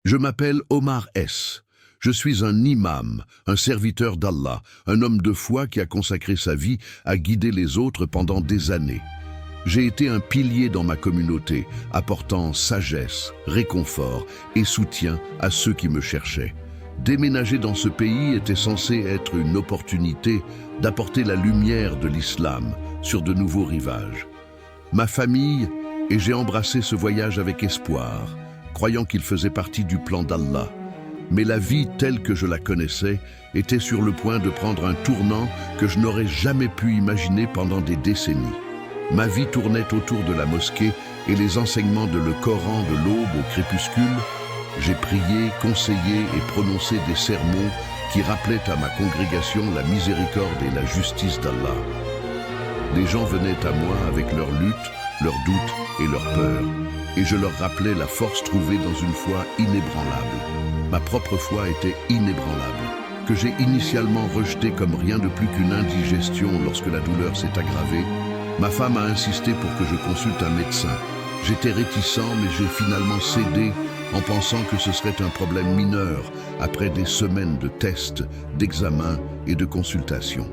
Je m'appelle Omar S. Je suis un imam, un serviteur d'Allah, un homme de foi qui a consacré sa vie à guider les autres pendant des années. J'ai été un pilier dans ma communauté, apportant sagesse, réconfort et soutien à ceux qui me cherchaient. Déménager dans ce pays était censé être une opportunité d'apporter la lumière de l'islam sur de nouveaux rivages. Ma famille et j'ai embrassé ce voyage avec espoir, croyant qu'il faisait partie du plan d'Allah. Mais la vie telle que je la connaissais était sur le point de prendre un tournant que je n'aurais jamais pu imaginer pendant des décennies. Ma vie tournait autour de la mosquée et les enseignements de le Coran de l'aube au crépuscule. J'ai prié, conseillé et prononcé des sermons qui rappelaient à ma congrégation la miséricorde et la justice d'Allah. Les gens venaient à moi avec leurs luttes, leurs doutes et leurs peurs, et je leur rappelais la force trouvée dans une foi inébranlable. Ma propre foi était inébranlable, que j'ai initialement rejetée comme rien de plus qu'une indigestion lorsque la douleur s'est aggravée. Ma femme a insisté pour que je consulte un médecin. J'étais réticent, mais j'ai finalement cédé en pensant que ce serait un problème mineur après des semaines de tests, d'examens et de consultations.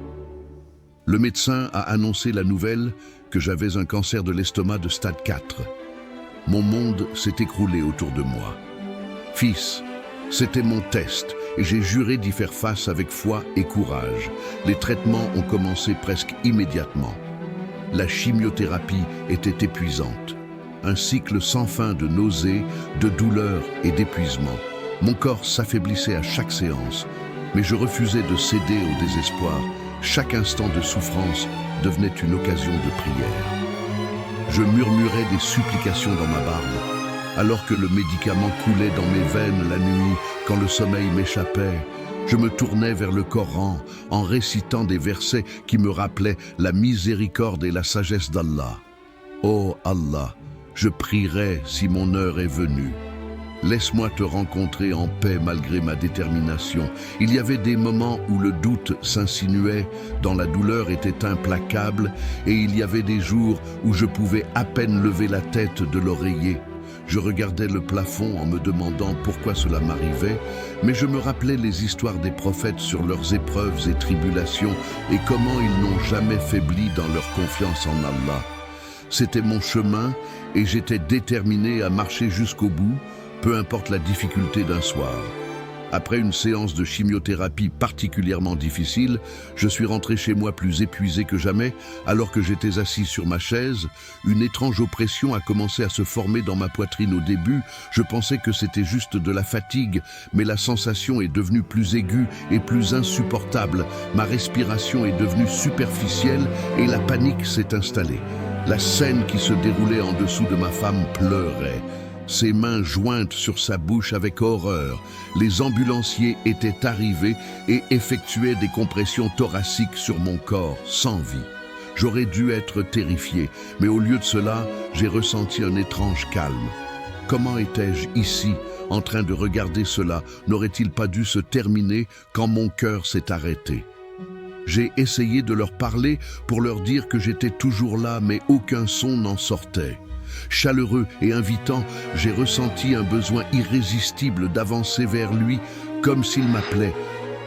Le médecin a annoncé la nouvelle que j'avais un cancer de l'estomac de stade 4. Mon monde s'est écroulé autour de moi. Fils, c'était mon test et j'ai juré d'y faire face avec foi et courage. Les traitements ont commencé presque immédiatement. La chimiothérapie était épuisante. Un cycle sans fin de nausées, de douleurs et d'épuisement. Mon corps s'affaiblissait à chaque séance, mais je refusais de céder au désespoir. Chaque instant de souffrance devenait une occasion de prière. Je murmurais des supplications dans ma barbe, alors que le médicament coulait dans mes veines la nuit, quand le sommeil m'échappait. Je me tournais vers le Coran en récitant des versets qui me rappelaient la miséricorde et la sagesse d'Allah. Oh Allah, je prierai si mon heure est venue. Laisse-moi te rencontrer en paix malgré ma détermination. Il y avait des moments où le doute s'insinuait, dans la douleur était implacable, et il y avait des jours où je pouvais à peine lever la tête de l'oreiller. Je regardais le plafond en me demandant pourquoi cela m'arrivait, mais je me rappelais les histoires des prophètes sur leurs épreuves et tribulations et comment ils n'ont jamais faibli dans leur confiance en Allah. C'était mon chemin et j'étais déterminé à marcher jusqu'au bout, peu importe la difficulté d'un soir. Après une séance de chimiothérapie particulièrement difficile, je suis rentré chez moi plus épuisé que jamais. Alors que j'étais assis sur ma chaise, une étrange oppression a commencé à se former dans ma poitrine au début. Je pensais que c'était juste de la fatigue, mais la sensation est devenue plus aiguë et plus insupportable. Ma respiration est devenue superficielle et la panique s'est installée. La scène qui se déroulait en dessous de ma femme pleurait. Ses mains jointes sur sa bouche avec horreur. Les ambulanciers étaient arrivés et effectuaient des compressions thoraciques sur mon corps, sans vie. J'aurais dû être terrifié, mais au lieu de cela, j'ai ressenti un étrange calme. Comment étais-je ici, en train de regarder cela? N'aurait-il pas dû se terminer quand mon cœur s'est arrêté? J'ai essayé de leur parler pour leur dire que j'étais toujours là, mais aucun son n'en sortait. Chaleureux et invitant, j'ai ressenti un besoin irrésistible d'avancer vers lui, comme s'il m'appelait.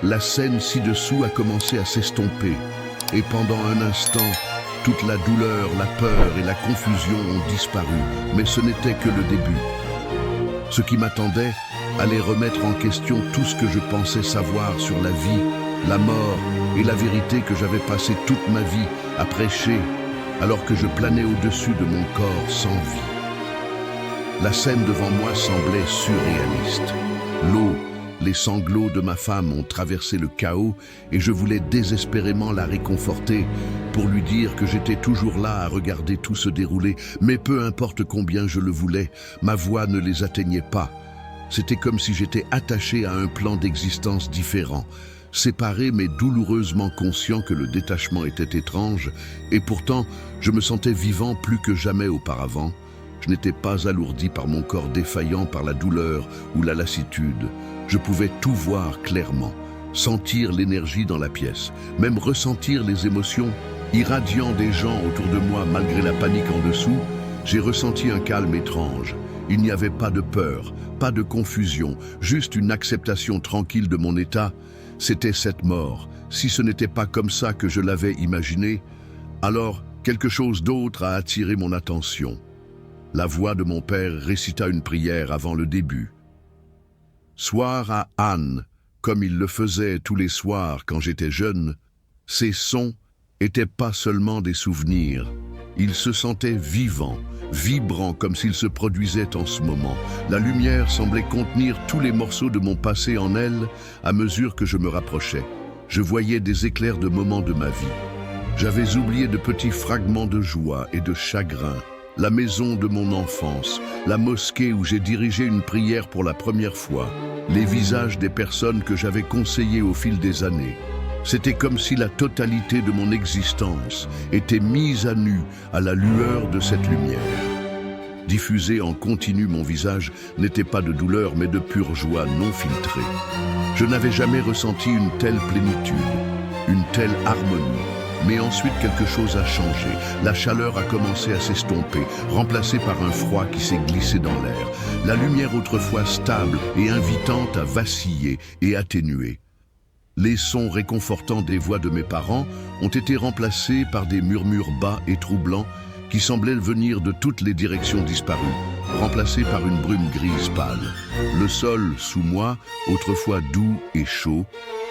La scène ci-dessous a commencé à s'estomper, et pendant un instant, toute la douleur, la peur et la confusion ont disparu, mais ce n'était que le début. Ce qui m'attendait allait remettre en question tout ce que je pensais savoir sur la vie, la mort et la vérité que j'avais passé toute ma vie à prêcher, alors que je planais au-dessus de mon corps sans vie. La scène devant moi semblait surréaliste. L'eau, les sanglots de ma femme ont traversé le chaos et je voulais désespérément la réconforter pour lui dire que j'étais toujours là à regarder tout se dérouler, mais peu importe combien je le voulais, ma voix ne les atteignait pas. C'était comme si j'étais attaché à un plan d'existence différent, séparé mais douloureusement conscient que le détachement était étrange, et pourtant je me sentais vivant plus que jamais auparavant. Je n'étais pas alourdi par mon corps défaillant par la douleur ou la lassitude. Je pouvais tout voir clairement, sentir l'énergie dans la pièce, même ressentir les émotions irradiant des gens autour de moi malgré la panique en dessous. J'ai ressenti un calme étrange. Il n'y avait pas de peur, pas de confusion, juste une acceptation tranquille de mon état. C'était cette mort. Si ce n'était pas comme ça que je l'avais imaginé, alors quelque chose d'autre a attiré mon attention. La voix de mon père récita une prière avant le début. Soir à Anne, comme il le faisait tous les soirs quand j'étais jeune, ces sons n'étaient pas seulement des souvenirs. Ils se sentaient vivants, vibrants comme s'ils se produisaient en ce moment. La lumière semblait contenir tous les morceaux de mon passé en elle à mesure que je me rapprochais. Je voyais des éclairs de moments de ma vie. J'avais oublié de petits fragments de joie et de chagrin. La maison de mon enfance, la mosquée où j'ai dirigé une prière pour la première fois, les visages des personnes que j'avais conseillées au fil des années. C'était comme si la totalité de mon existence était mise à nu à la lueur de cette lumière. Diffuser en continu mon visage n'était pas de douleur mais de pure joie non filtrée. Je n'avais jamais ressenti une telle plénitude, une telle harmonie. Mais ensuite quelque chose a changé. La chaleur a commencé à s'estomper, remplacée par un froid qui s'est glissé dans l'air. La lumière autrefois stable et invitante a vacillé et atténué. Les sons réconfortants des voix de mes parents ont été remplacés par des murmures bas et troublants qui semblaient venir de toutes les directions disparues, remplacés par une brume grise pâle. Le sol sous moi, autrefois doux et chaud,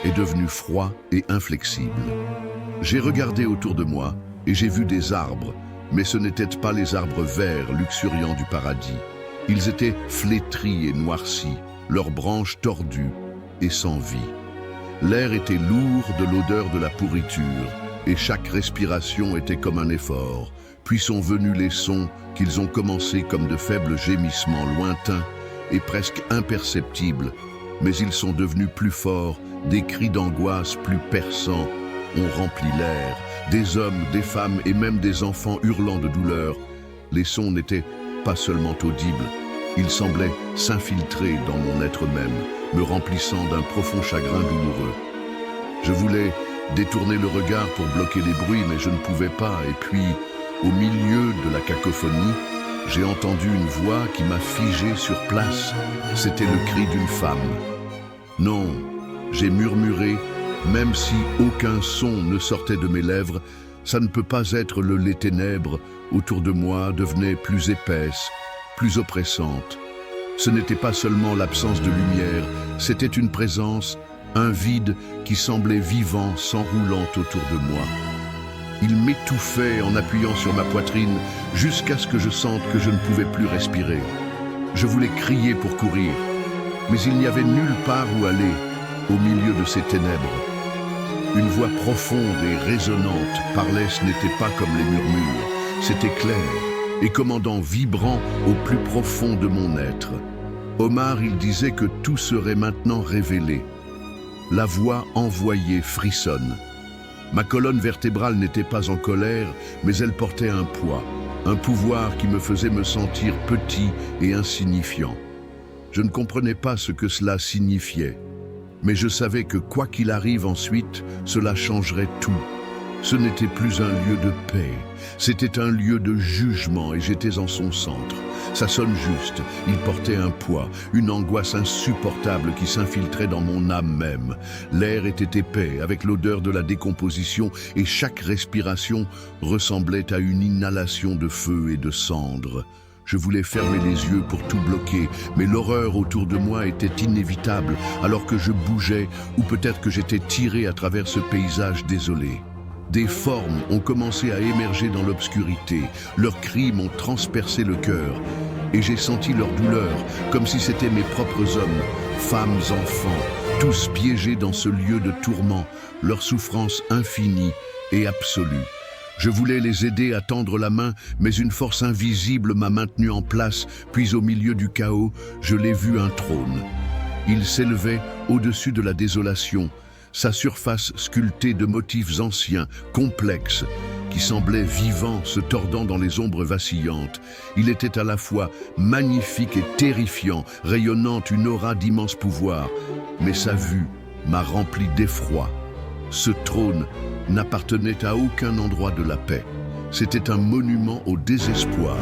est devenu froid et inflexible. J'ai regardé autour de moi et j'ai vu des arbres, mais ce n'étaient pas les arbres verts luxuriants du paradis. Ils étaient flétris et noircis, leurs branches tordues et sans vie. L'air était lourd de l'odeur de la pourriture et chaque respiration était comme un effort. Puis sont venus les sons qu'ils ont commencé comme de faibles gémissements lointains et presque imperceptibles, mais ils sont devenus plus forts, des cris d'angoisse plus perçants ont rempli l'air, des hommes, des femmes et même des enfants hurlant de douleur. Les sons n'étaient pas seulement audibles, ils semblaient s'infiltrer dans mon être même, me remplissant d'un profond chagrin douloureux. Je voulais détourner le regard pour bloquer les bruits, mais je ne pouvais pas, et puis, au milieu de la cacophonie, j'ai entendu une voix qui m'a figé sur place. C'était le cri d'une femme. Non, j'ai murmuré, même si aucun son ne sortait de mes lèvres, ça ne peut pas être les ténèbres autour de moi devenaient plus épaisses, plus oppressantes. Ce n'était pas seulement l'absence de lumière, c'était une présence, un vide qui semblait vivant, s'enroulant autour de moi. Il m'étouffait en appuyant sur ma poitrine jusqu'à ce que je sente que je ne pouvais plus respirer. Je voulais crier pour courir, mais il n'y avait nulle part où aller au milieu de ces ténèbres. Une voix profonde et résonnante parlait, ce n'était pas comme les murmures, c'était clair et commandant vibrant au plus profond de mon être. Omar, il disait que tout serait maintenant révélé. La voix envoyée frissonne. Ma colonne vertébrale n'était pas en colère, mais elle portait un poids, un pouvoir qui me faisait me sentir petit et insignifiant. Je ne comprenais pas ce que cela signifiait, mais je savais que quoi qu'il arrive ensuite, cela changerait tout. Ce n'était plus un lieu de paix, c'était un lieu de jugement et j'étais en son centre. Ça sonne juste, il portait un poids, une angoisse insupportable qui s'infiltrait dans mon âme même. L'air était épais, avec l'odeur de la décomposition et chaque respiration ressemblait à une inhalation de feu et de cendres. Je voulais fermer les yeux pour tout bloquer, mais l'horreur autour de moi était inévitable alors que je bougeais ou peut-être que j'étais tiré à travers ce paysage désolé. Des formes ont commencé à émerger dans l'obscurité, leurs cris m'ont transpercé le cœur et j'ai senti leur douleur comme si c'étaient mes propres hommes, femmes, enfants, tous piégés dans ce lieu de tourment, leur souffrance infinie et absolue. Je voulais les aider à tendre la main, mais une force invisible m'a maintenu en place, puis au milieu du chaos, je l'ai vu un trône. Il s'élevait au-dessus de la désolation, sa surface sculptée de motifs anciens, complexes, qui semblaient vivants se tordant dans les ombres vacillantes. Il était à la fois magnifique et terrifiant, rayonnant une aura d'immense pouvoir, mais sa vue m'a rempli d'effroi. Ce trône n'appartenait à aucun endroit de la paix. C'était un monument au désespoir.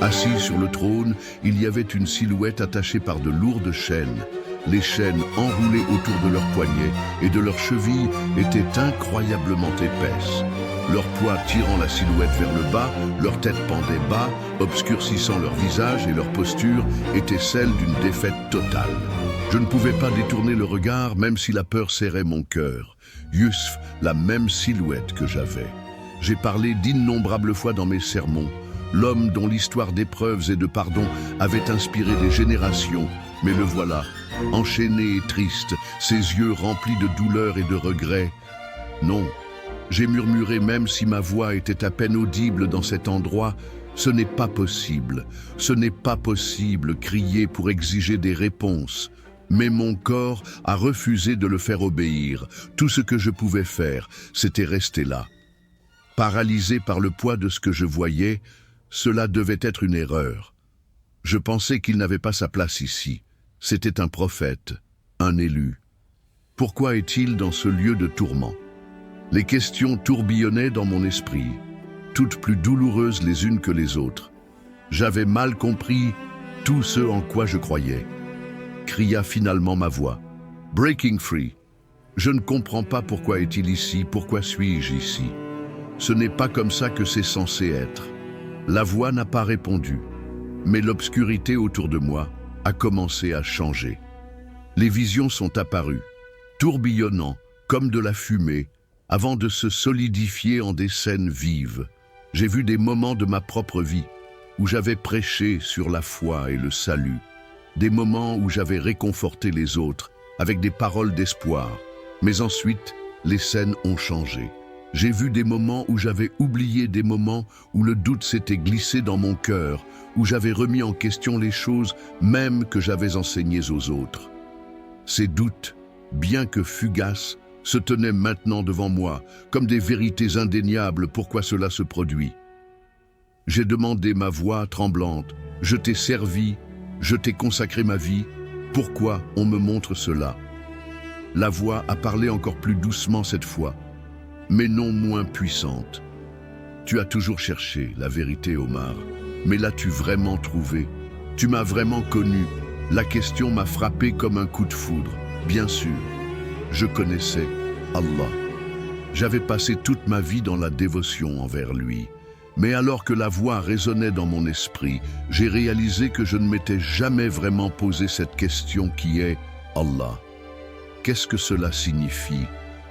Assis sur le trône, il y avait une silhouette attachée par de lourdes chaînes. Les chaînes enroulées autour de leurs poignets et de leurs chevilles étaient incroyablement épaisses. Leur poids tirant la silhouette vers le bas, leur tête pendait bas, obscurcissant leur visage et leur posture était celle d'une défaite totale. Je ne pouvais pas détourner le regard, même si la peur serrait mon cœur. Yusuf, la même silhouette que j'avais. J'ai parlé d'innombrables fois dans mes sermons. L'homme dont l'histoire d'épreuves et de pardon avait inspiré des générations, mais le voilà, enchaîné et triste, ses yeux remplis de douleur et de regrets. Non, j'ai murmuré même si ma voix était à peine audible dans cet endroit, ce n'est pas possible, crier pour exiger des réponses. Mais mon corps a refusé de le faire obéir. Tout ce que je pouvais faire, c'était rester là. Paralysé par le poids de ce que je voyais, cela devait être une erreur. Je pensais qu'il n'avait pas sa place ici. C'était un prophète, un élu. Pourquoi est-il dans ce lieu de tourment? Les questions tourbillonnaient dans mon esprit, toutes plus douloureuses les unes que les autres. J'avais mal compris tout ce en quoi je croyais. Cria finalement ma voix. Breaking free. Je ne comprends pas pourquoi est-il ici, pourquoi suis-je ici? Ce n'est pas comme ça que c'est censé être. La voix n'a pas répondu, mais l'obscurité autour de moi a commencé à changer. Les visions sont apparues, tourbillonnant comme de la fumée, avant de se solidifier en des scènes vives. J'ai vu des moments de ma propre vie où j'avais prêché sur la foi et le salut, des moments où j'avais réconforté les autres avec des paroles d'espoir. Mais ensuite, les scènes ont changé. J'ai vu des moments où j'avais oublié, des moments où le doute s'était glissé dans mon cœur, où j'avais remis en question les choses même que j'avais enseignées aux autres. Ces doutes, bien que fugaces, se tenaient maintenant devant moi, comme des vérités indéniables. Pourquoi cela se produit? J'ai demandé, ma voix tremblante, je t'ai servi, je t'ai consacré ma vie, pourquoi on me montre cela? La voix a parlé encore plus doucement cette fois, mais non moins puissante. Tu as toujours cherché la vérité, Omar, mais l'as-tu vraiment trouvée? Tu m'as vraiment connu. La question m'a frappé comme un coup de foudre. Bien sûr, je connaissais Allah. J'avais passé toute ma vie dans la dévotion envers lui. Mais alors que la voix résonnait dans mon esprit, j'ai réalisé que je ne m'étais jamais vraiment posé cette question qui est Allah. Qu'est-ce que cela signifie?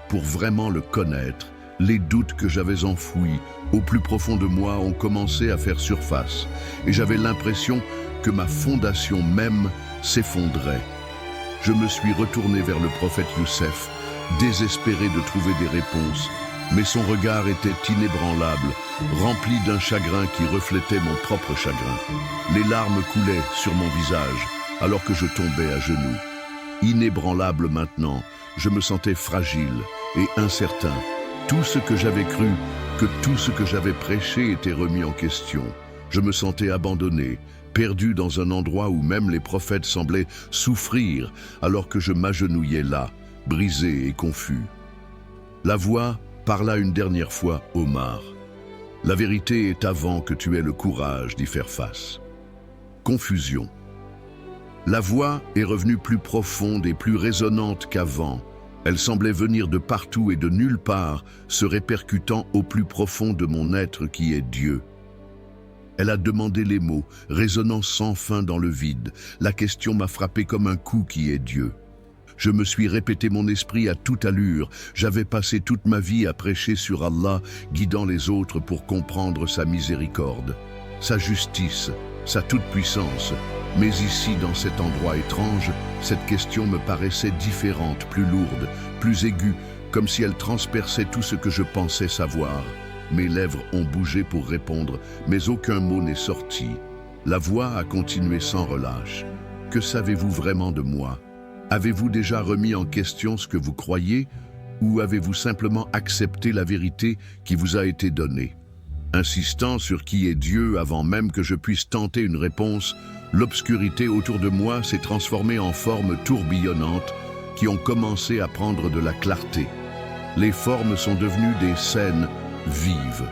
Pour vraiment le connaître, les doutes que j'avais enfouis au plus profond de moi ont commencé à faire surface et j'avais l'impression que ma fondation même s'effondrait. Je me suis retourné vers le prophète Youssef, désespéré de trouver des réponses, mais son regard était inébranlable, rempli d'un chagrin qui reflétait mon propre chagrin. Les larmes coulaient sur mon visage alors que je tombais à genoux. Inébranlable maintenant, je me sentais fragile et incertain. Tout ce que j'avais cru, que tout ce que j'avais prêché était remis en question. Je me sentais abandonné, perdu dans un endroit où même les prophètes semblaient souffrir alors que je m'agenouillais là, brisé et confus. La voix parla une dernière fois, Omar. La vérité est avant que tu aies le courage d'y faire face. Confusion. La voix est revenue plus profonde et plus résonnante qu'avant. Elle semblait venir de partout et de nulle part, se répercutant au plus profond de mon être qui est Dieu. Elle a demandé les mots, résonnant sans fin dans le vide. La question m'a frappé comme un coup qui est Dieu. Je me suis répété mon esprit à toute allure. J'avais passé toute ma vie à prêcher sur Allah, guidant les autres pour comprendre sa miséricorde, sa justice, sa toute-puissance. Mais ici, dans cet endroit étrange, cette question me paraissait différente, plus lourde, plus aiguë, comme si elle transperçait tout ce que je pensais savoir. Mes lèvres ont bougé pour répondre, mais aucun mot n'est sorti. La voix a continué sans relâche. Que savez-vous vraiment de moi? Avez-vous déjà remis en question ce que vous croyez, ou avez-vous simplement accepté la vérité qui vous a été donnée? Insistant sur qui est Dieu avant même que je puisse tenter une réponse, l'obscurité autour de moi s'est transformée en formes tourbillonnantes qui ont commencé à prendre de la clarté. Les formes sont devenues des scènes vives.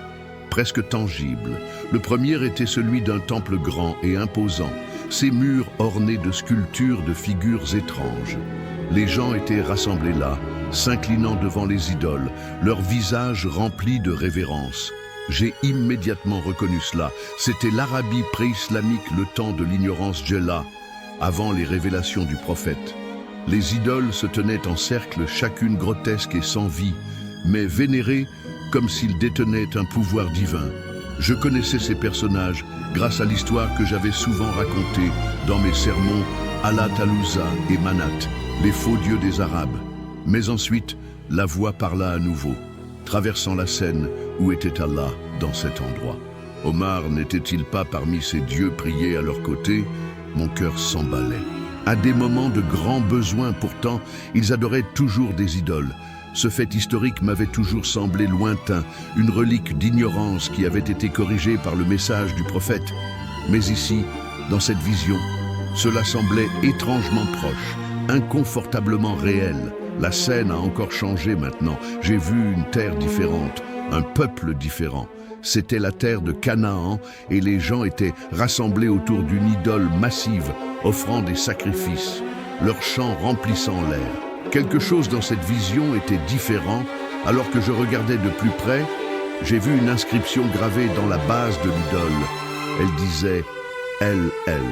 presque tangibles. Le premier était celui d'un temple grand et imposant, ses murs ornés de sculptures de figures étranges. Les gens étaient rassemblés là, s'inclinant devant les idoles, leurs visages remplis de révérence. J'ai immédiatement reconnu cela. C'était l'Arabie pré-islamique, le temps de l'ignorance djella, avant les révélations du prophète. Les idoles se tenaient en cercle, chacune grotesque et sans vie, mais vénérées comme s'ils détenaient un pouvoir divin. Je connaissais ces personnages grâce à l'histoire que j'avais souvent racontée dans mes sermons Allat al-Uzza et Manat, les faux dieux des Arabes. Mais ensuite, la voix parla à nouveau, traversant la scène où était Allah dans cet endroit. Omar n'était-il pas parmi ces dieux priés à leur côté? Mon cœur s'emballait. À des moments de grand besoin, pourtant, ils adoraient toujours des idoles. Ce fait historique m'avait toujours semblé lointain, une relique d'ignorance qui avait été corrigée par le message du prophète. Mais ici, dans cette vision, cela semblait étrangement proche, inconfortablement réel. La scène a encore changé maintenant. J'ai vu une terre différente, un peuple différent. C'était la terre de Canaan et les gens étaient rassemblés autour d'une idole massive, offrant des sacrifices, leurs chants remplissant l'air. Quelque chose dans cette vision était différent. Alors que je regardais de plus près, j'ai vu une inscription gravée dans la base de l'idole. Elle disait « El El ».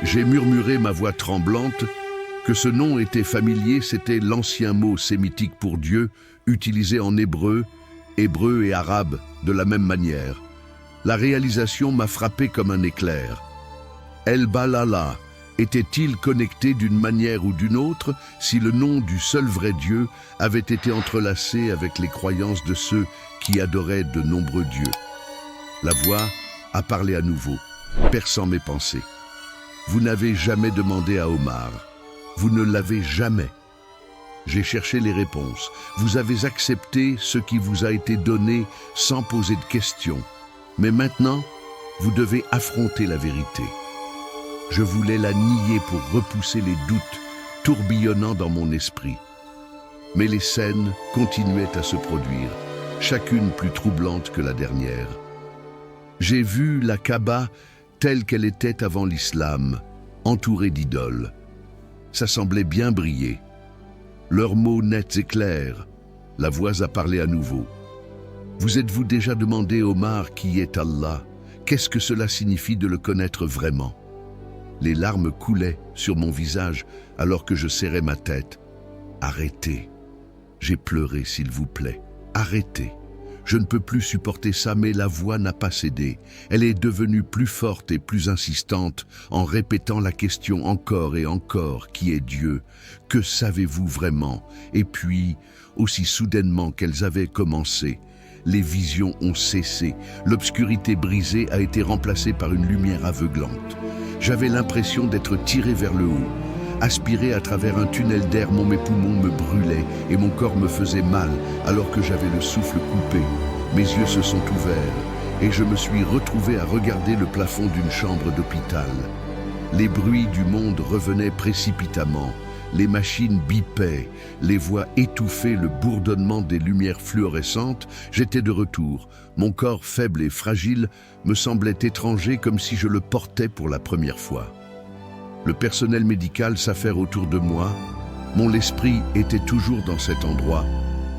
J'ai murmuré, ma voix tremblante, que ce nom était familier. C'était l'ancien mot sémitique pour Dieu, utilisé en hébreu et arabe de la même manière. La réalisation m'a frappé comme un éclair. El Balala était-il connecté d'une manière ou d'une autre si le nom du seul vrai Dieu avait été entrelacé avec les croyances de ceux qui adoraient de nombreux dieux? La voix a parlé à nouveau, perçant mes pensées. Vous n'avez jamais demandé à Omar. Vous ne l'avez jamais. J'ai cherché les réponses. Vous avez accepté ce qui vous a été donné sans poser de questions. Mais maintenant, vous devez affronter la vérité. Je voulais la nier pour repousser les doutes tourbillonnant dans mon esprit. Mais les scènes continuaient à se produire, chacune plus troublante que la dernière. J'ai vu la Kaaba telle qu'elle était avant l'islam, entourée d'idoles. Ça semblait bien briller. Leurs mots nets et clairs. La voix a parlé à nouveau. Vous êtes-vous déjà demandé, Omar, qui est Allah? Qu'est-ce que cela signifie de le connaître vraiment? Les larmes coulaient sur mon visage alors que je serrais ma tête. Arrêtez. J'ai pleuré, s'il vous plaît. Arrêtez. Je ne peux plus supporter ça, mais la voix n'a pas cédé. Elle est devenue plus forte et plus insistante en répétant la question encore et encore. Qui est Dieu? Que savez-vous vraiment? Et puis, aussi soudainement qu'elles avaient commencé, les visions ont cessé. L'obscurité brisée a été remplacée par une lumière aveuglante. J'avais l'impression d'être tiré vers le haut. Aspiré à travers un tunnel d'air, mes poumons me brûlaient et mon corps me faisait mal alors que j'avais le souffle coupé. Mes yeux se sont ouverts et je me suis retrouvé à regarder le plafond d'une chambre d'hôpital. Les bruits du monde revenaient précipitamment. Les machines bipaient, les voix étouffaient le bourdonnement des lumières fluorescentes. J'étais de retour. Mon corps faible et fragile me semblait étranger, comme si je le portais pour la première fois. Le personnel médical s'affaire autour de moi. Mon esprit était toujours dans cet endroit.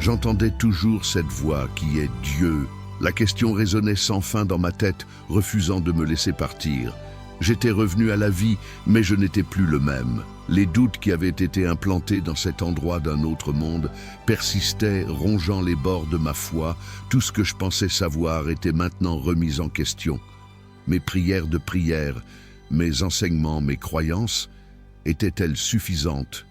J'entendais toujours cette voix qui est Dieu. La question résonnait sans fin dans ma tête, refusant de me laisser partir. J'étais revenu à la vie, mais je n'étais plus le même. Les doutes qui avaient été implantés dans cet endroit d'un autre monde persistaient, rongeant les bords de ma foi. Tout ce que je pensais savoir était maintenant remis en question. Mes prières de prière, mes enseignements, mes croyances, étaient-elles suffisantes?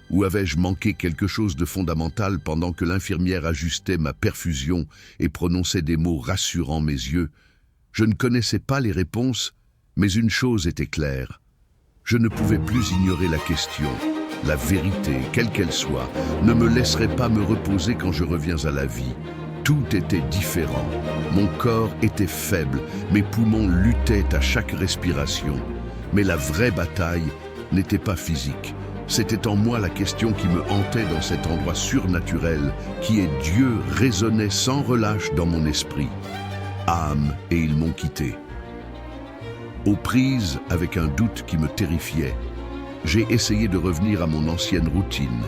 Ou avais-je manqué quelque chose de fondamental pendant que l'infirmière ajustait ma perfusion et prononçait des mots rassurant mes yeux? Je ne connaissais pas les réponses, mais une chose était claire. Je ne pouvais plus ignorer la question. La vérité, quelle qu'elle soit, ne me laisserait pas me reposer quand je reviens à la vie. Tout était différent. Mon corps était faible, mes poumons luttaient à chaque respiration. Mais la vraie bataille n'était pas physique. C'était en moi la question qui me hantait dans cet endroit surnaturel, qui est Dieu, résonnait sans relâche dans mon esprit. âme et ils m'ont quitté. Aux prises avec un doute qui me terrifiait, j'ai essayé de revenir à mon ancienne routine.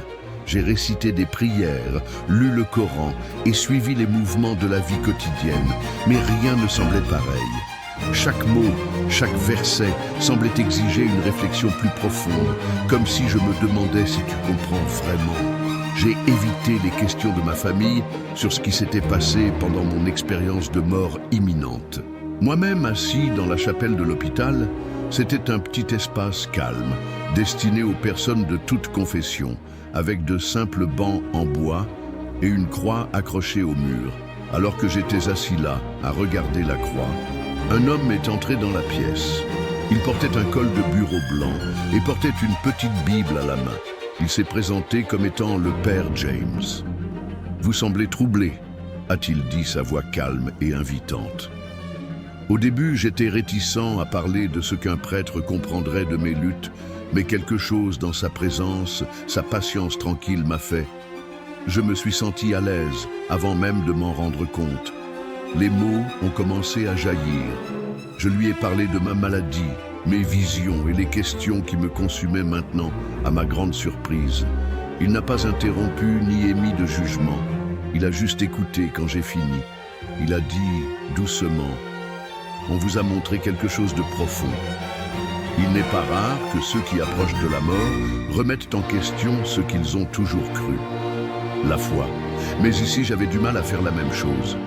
J'ai récité des prières, lu le Coran et suivi les mouvements de la vie quotidienne, mais rien ne semblait pareil. Chaque mot, chaque verset semblait exiger une réflexion plus profonde, comme si je me demandais si tu comprends vraiment. J'ai évité les questions de ma famille sur ce qui s'était passé pendant mon expérience de mort imminente. Moi-même, assis dans la chapelle de l'hôpital, c'était un petit espace calme, destiné aux personnes de toute confession, avec de simples bancs en bois et une croix accrochée au mur. Alors que j'étais assis là, à regarder la croix, un homme est entré dans la pièce. Il portait un col de bureau blanc et portait une petite Bible à la main. Il s'est présenté comme étant le père James. « Vous semblez troublé », a-t-il dit, sa voix calme et invitante. Au début, j'étais réticent à parler de ce qu'un prêtre comprendrait de mes luttes, mais quelque chose dans sa présence, sa patience tranquille m'a fait. Je me suis senti à l'aise, avant même de m'en rendre compte. Les mots ont commencé à jaillir. Je lui ai parlé de ma maladie, mes visions et les questions qui me consumaient maintenant, à ma grande surprise. Il n'a pas interrompu ni émis de jugement. Il a juste écouté quand j'ai fini. Il a dit doucement: « On vous a montré quelque chose de profond. Il n'est pas rare que ceux qui approchent de la mort remettent en question ce qu'ils ont toujours cru. La foi. Mais ici, j'avais du mal à faire la même chose.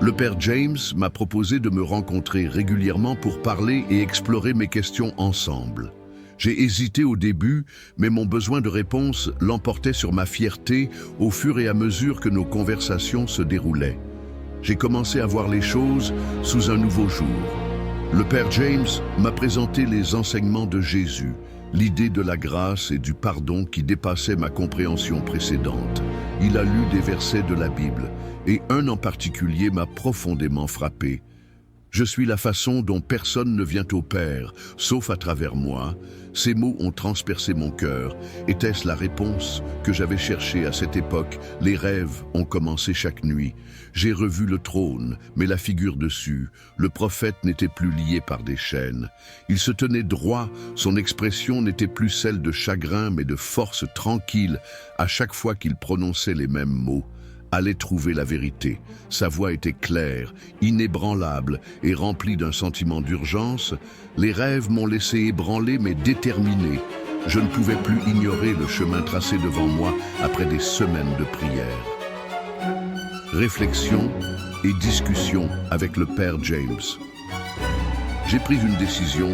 Le père James m'a proposé de me rencontrer régulièrement pour parler et explorer mes questions ensemble. J'ai hésité au début, mais mon besoin de réponse l'emportait sur ma fierté au fur et à mesure que nos conversations se déroulaient. J'ai commencé à voir les choses sous un nouveau jour. Le père James m'a présenté les enseignements de Jésus, l'idée de la grâce et du pardon qui dépassait ma compréhension précédente. Il a lu des versets de la Bible, et un en particulier m'a profondément frappé. Je suis la façon dont personne ne vient au Père, sauf à travers moi. Ces mots ont transpercé mon cœur. Était-ce la réponse que j'avais cherchée à cette époque? Les rêves ont commencé chaque nuit. J'ai revu le trône, mais la figure dessus. Le prophète n'était plus lié par des chaînes. Il se tenait droit, son expression n'était plus celle de chagrin, mais de force tranquille, à chaque fois qu'il prononçait les mêmes mots. Allait trouver la vérité. Sa voix était claire, inébranlable et remplie d'un sentiment d'urgence. Les rêves m'ont laissé ébranlé mais déterminé. Je ne pouvais plus ignorer le chemin tracé devant moi après des semaines de prière. Réflexion et discussion avec le père James. J'ai pris une décision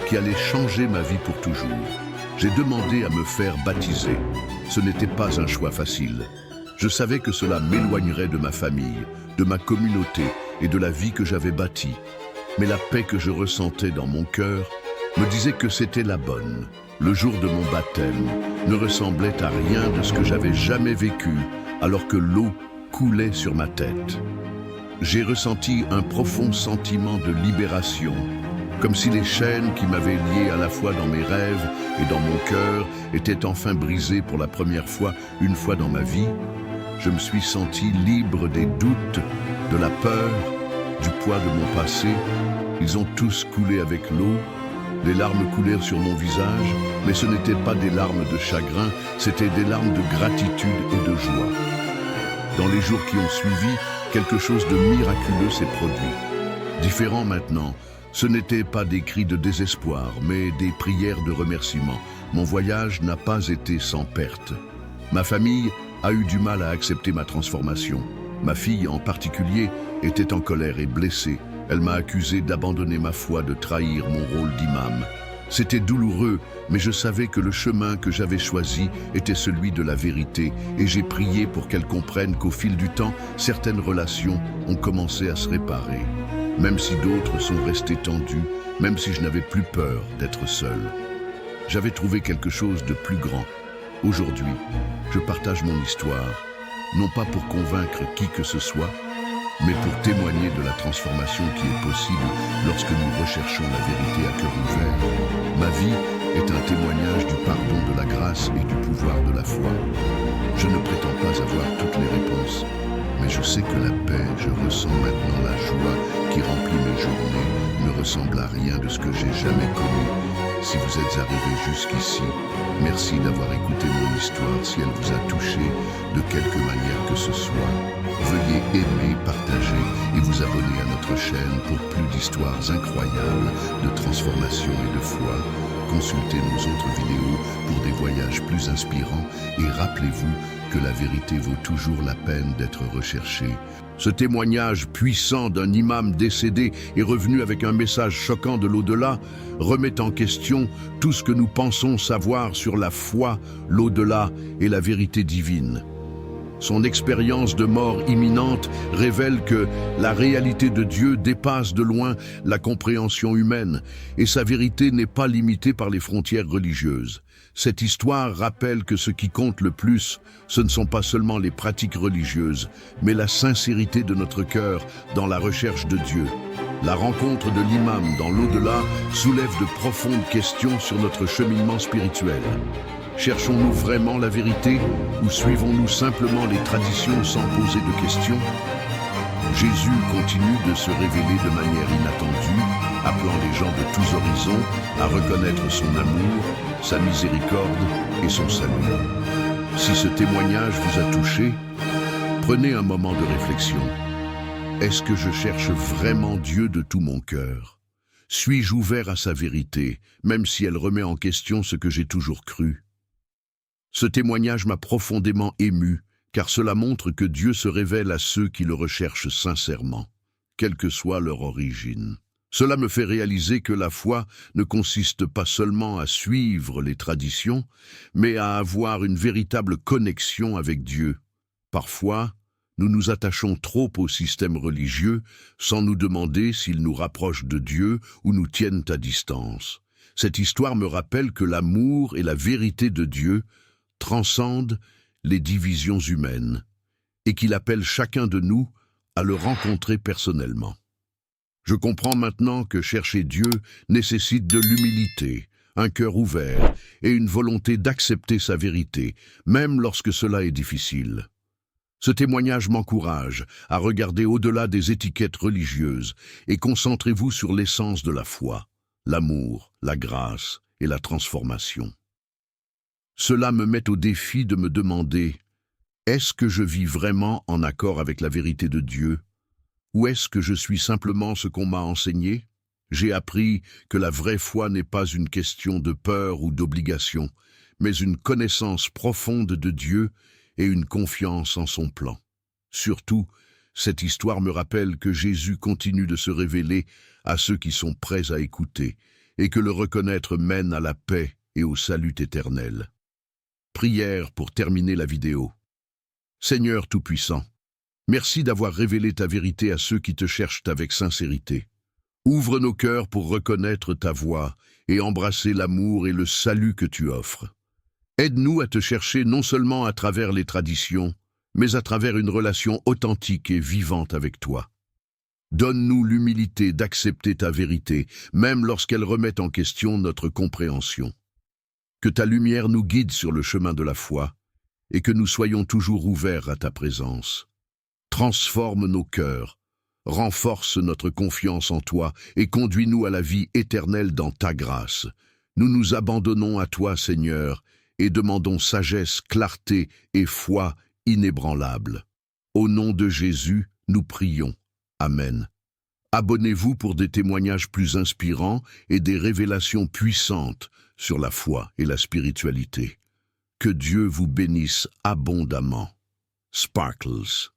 qui allait changer ma vie pour toujours. J'ai demandé à me faire baptiser. Ce n'était pas un choix facile. Je savais que cela m'éloignerait de ma famille, de ma communauté et de la vie que j'avais bâtie. Mais la paix que je ressentais dans mon cœur me disait que c'était la bonne. Le jour de mon baptême ne ressemblait à rien de ce que j'avais jamais vécu, alors que l'eau coulait sur ma tête. J'ai ressenti un profond sentiment de libération, comme si les chaînes qui m'avaient lié à la fois dans mes rêves et dans mon cœur étaient enfin brisées pour la première fois, une fois dans ma vie. Je me suis senti libre des doutes, de la peur, du poids de mon passé. Ils ont tous coulé avec l'eau. Les larmes coulèrent sur mon visage, mais ce n'étaient pas des larmes de chagrin, c'étaient des larmes de gratitude et de joie. Dans les jours qui ont suivi, quelque chose de miraculeux s'est produit. Différent maintenant, ce n'étaient pas des cris de désespoir, mais des prières de remerciement. Mon voyage n'a pas été sans perte. Ma famille a eu du mal à accepter ma transformation. Ma fille, en particulier, était en colère et blessée. Elle m'a accusé d'abandonner ma foi, de trahir mon rôle d'imam. C'était douloureux, mais je savais que le chemin que j'avais choisi était celui de la vérité, et j'ai prié pour qu'elle comprenne qu'au fil du temps, certaines relations ont commencé à se réparer. Même si d'autres sont restées tendues, même si je n'avais plus peur d'être seul. J'avais trouvé quelque chose de plus grand. Aujourd'hui, je partage mon histoire, non pas pour convaincre qui que ce soit, mais pour témoigner de la transformation qui est possible lorsque nous recherchons la vérité à cœur ouvert. Ma vie est un témoignage du pardon, de la grâce et du pouvoir de la foi. Je ne prétends pas avoir toutes les réponses, mais je sais que la paix, je ressens maintenant la joie qui remplit mes journées, ne ressemble à rien de ce que j'ai jamais connu. Si vous êtes arrivé jusqu'ici, merci d'avoir écouté mon histoire. Si elle vous a touché de quelque manière que ce soit, veuillez aimer, partager et vous abonner à notre chaîne pour plus d'histoires incroyables de transformation et de foi. Consultez nos autres vidéos pour des voyages plus inspirants et rappelez-vous que la vérité vaut toujours la peine d'être recherchée. Ce témoignage puissant d'un imam décédé et revenu avec un message choquant de l'au-delà remet en question tout ce que nous pensons savoir sur la foi, l'au-delà et la vérité divine. Son expérience de mort imminente révèle que la réalité de Dieu dépasse de loin la compréhension humaine et sa vérité n'est pas limitée par les frontières religieuses. Cette histoire rappelle que ce qui compte le plus, ce ne sont pas seulement les pratiques religieuses, mais la sincérité de notre cœur dans la recherche de Dieu. La rencontre de l'imam dans l'au-delà soulève de profondes questions sur notre cheminement spirituel. Cherchons-nous vraiment la vérité ou suivons-nous simplement les traditions sans poser de questions? Jésus continue de se révéler de manière inattendue, appelant les gens de tous horizons à reconnaître son amour, sa miséricorde et son salut. Si ce témoignage vous a touché, prenez un moment de réflexion. Est-ce que je cherche vraiment Dieu de tout mon cœur? Suis-je ouvert à sa vérité, même si elle remet en question ce que j'ai toujours cru? Ce témoignage m'a profondément ému, car cela montre que Dieu se révèle à ceux qui le recherchent sincèrement, quelle que soit leur origine. Cela me fait réaliser que la foi ne consiste pas seulement à suivre les traditions, mais à avoir une véritable connexion avec Dieu. Parfois, nous nous attachons trop au système religieux sans nous demander s'ils nous rapprochent de Dieu ou nous tiennent à distance. Cette histoire me rappelle que l'amour et la vérité de Dieu transcendent les divisions humaines et qu'il appelle chacun de nous à le rencontrer personnellement. Je comprends maintenant que chercher Dieu nécessite de l'humilité, un cœur ouvert et une volonté d'accepter sa vérité, même lorsque cela est difficile. Ce témoignage m'encourage à regarder au-delà des étiquettes religieuses et concentrez-vous sur l'essence de la foi, l'amour, la grâce et la transformation. Cela me met au défi de me demander, est-ce que je vis vraiment en accord avec la vérité de Dieu? Ou est-ce que je suis simplement ce qu'on m'a enseigné? J'ai appris que la vraie foi n'est pas une question de peur ou d'obligation, mais une connaissance profonde de Dieu et une confiance en son plan. Surtout, cette histoire me rappelle que Jésus continue de se révéler à ceux qui sont prêts à écouter et que le reconnaître mène à la paix et au salut éternel. Prière pour terminer la vidéo. Seigneur Tout-Puissant, merci d'avoir révélé ta vérité à ceux qui te cherchent avec sincérité. Ouvre nos cœurs pour reconnaître ta voix et embrasser l'amour et le salut que tu offres. Aide-nous à te chercher non seulement à travers les traditions, mais à travers une relation authentique et vivante avec toi. Donne-nous l'humilité d'accepter ta vérité, même lorsqu'elle remet en question notre compréhension. Que ta lumière nous guide sur le chemin de la foi et que nous soyons toujours ouverts à ta présence. Transforme nos cœurs, renforce notre confiance en toi et conduis-nous à la vie éternelle dans ta grâce. Nous nous abandonnons à toi, Seigneur, et demandons sagesse, clarté et foi inébranlable. Au nom de Jésus, nous prions. Amen. Abonnez-vous pour des témoignages plus inspirants et des révélations puissantes sur la foi et la spiritualité. Que Dieu vous bénisse abondamment. Sparkles.